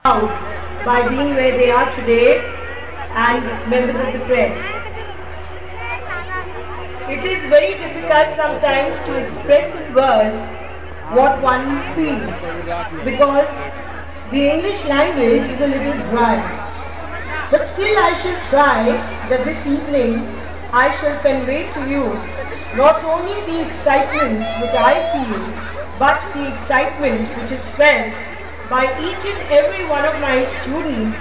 proud by being where they are today and members of the press. It is very difficult sometimes to express in words what one feels because the English language is a little dry. But still I shall try that this evening I shall convey to you not only the excitement which I feel, but the excitement which is felt by each and every one of my students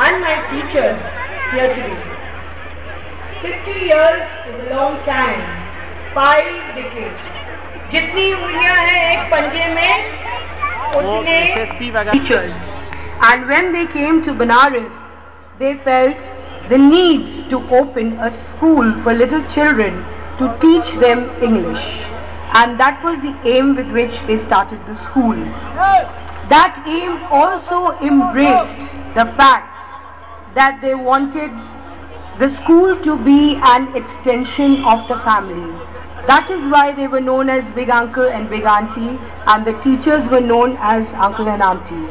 and my teachers here today. 50 years is a long time, 5 decades. जितनी उंगलियां हैं एक पंजे में, उतने teachers. And when they came to Banaras, they felt the need to open a school for little children to teach them English. And that was the aim with which they started the school. That aim also embraced the fact that they wanted the school to be an extension of the family. That is why they were known as Big Uncle and Big Auntie, and the teachers were known as Uncle and Auntie.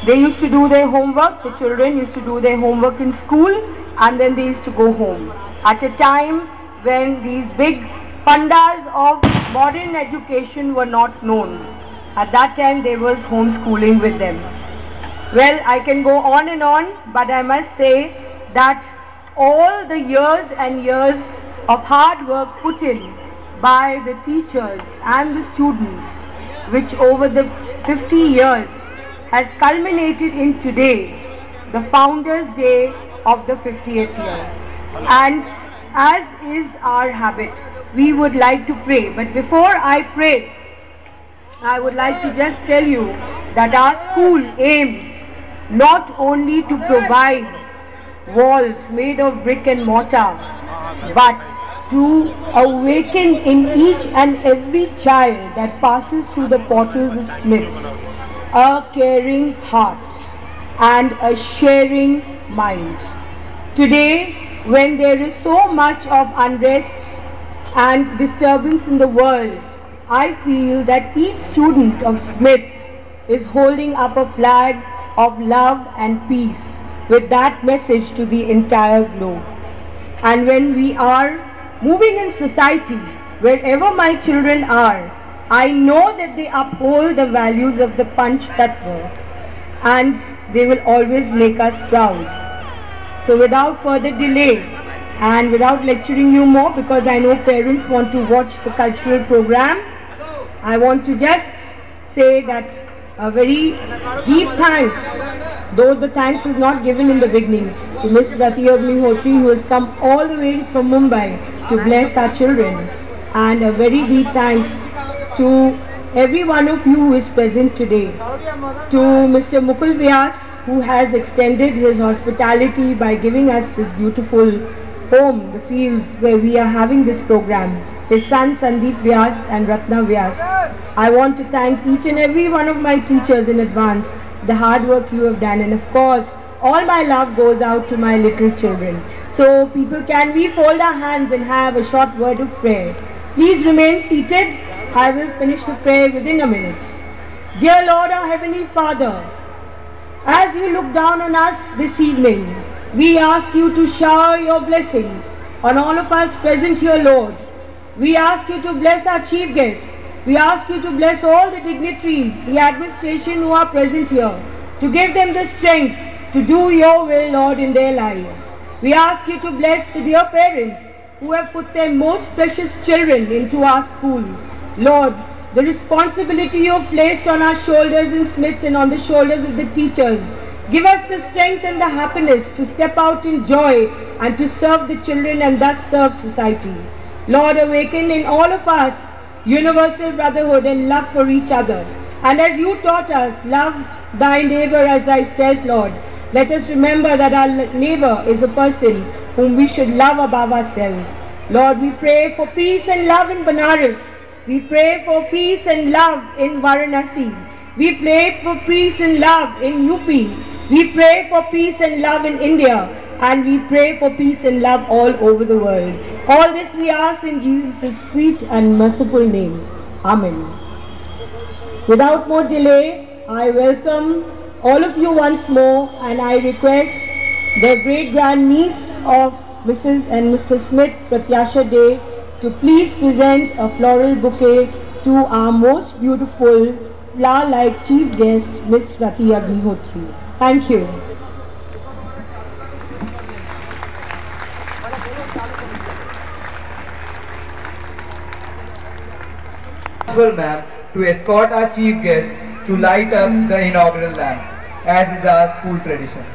They used to do their homework, the children used to do their homework in school, and then they used to go home. At a time when these big fundas of modern education were not known. At that time there was homeschooling with them. Well, I can go on and on, but I must say that all the years and years of hard work put in by the teachers and the students, which over the 50 years has culminated in today, the Founders' Day of the 50th year. And as is our habit, we would like to pray. But before I pray, I would like to just tell you that our school aims not only to provide walls made of brick and mortar, but to awaken in each and every child that passes through the portals of Smiths a caring heart and a sharing mind. Today, when there is so much of unrest and disturbance in the world, I feel that each student of Smiths is holding up a flag of love and peace with that message to the entire globe. And when we are moving in society, wherever my children are, I know that they uphold the values of the Panch Tattva, and they will always make us proud. So without further delay and without lecturing you more, because I know parents want to watch the cultural program, I want to just say that a very deep thanks, though the thanks is not given in the beginning, to Miss Rati Agnihotri, who has come all the way from Mumbai to bless our children, and a very deep thanks to every one of you who is present today, to Mr. Mukul Vyas, who has extended his hospitality by giving us his beautiful home, the fields where we are having this program, his son Sandeep Vyas and Ratna Vyas. I want to thank each and every one of my teachers in advance, the hard work you have done, and of course, all my love goes out to my little children. So people, can we fold our hands and have a short word of prayer? Please remain seated. I will finish the prayer within a minute. Dear Lord, our Heavenly Father, as you look down on us this evening, we ask you to shower your blessings on all of us present here, Lord. We ask you to bless our chief guests. We ask you to bless all the dignitaries, the administration who are present here, to give them the strength to do your will, Lord, in their lives. We ask you to bless the dear parents who have put their most precious children into our school. Lord, the responsibility you have placed on our shoulders in Smiths and on the shoulders of the teachers, give us the strength and the happiness to step out in joy and to serve the children and thus serve society. Lord, awaken in all of us universal brotherhood and love for each other. And as you taught us, love thy neighbor as thyself, Lord, let us remember that our neighbor is a person whom we should love above ourselves. Lord, we pray for peace and love in Banaras. We pray for peace and love in Varanasi. We pray for peace and love in UP. We pray for peace and love in India. And we pray for peace and love all over the world. All this we ask in Jesus' sweet and merciful name. Amen. Without more delay, I welcome all of you once more, and I request the great-grand niece of Mrs. and Mr. Smith, Pratyasha Dey, to please present a floral bouquet to our most beautiful flower-like chief guest, Miss Rati Agnihotri. Thank you. Ma'am, to escort our chief guest to light up the inaugural lamp, as is our school tradition.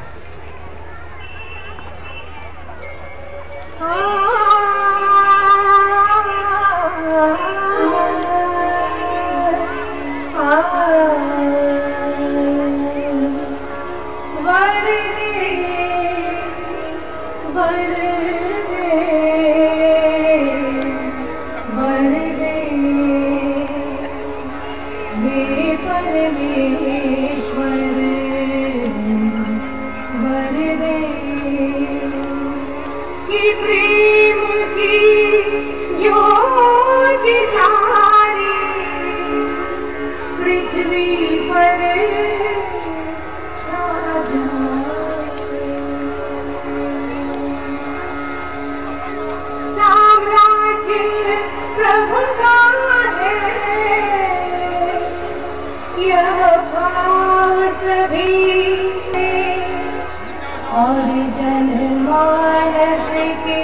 और जनमानस के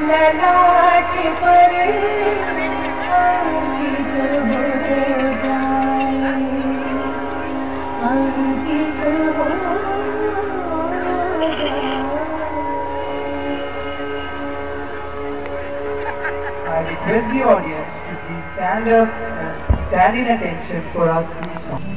ललाट पर अंकित हो जाए, अंकित हो I request the audience to please stand up and stand in attention for our school song.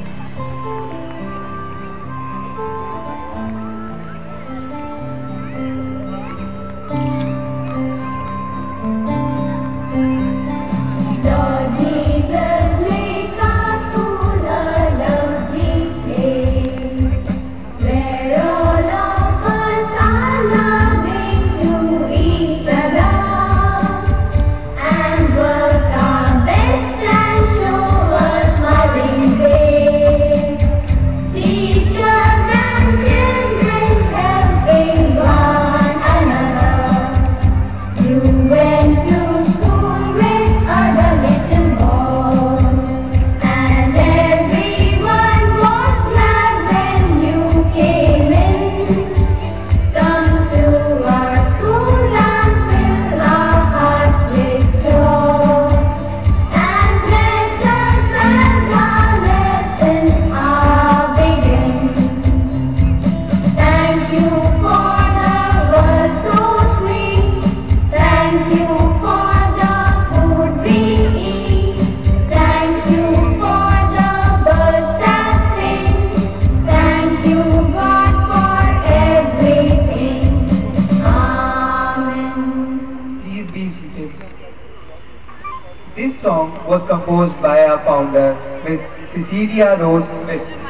This song was composed by our founder, Ms. Cecilia Rose Smith.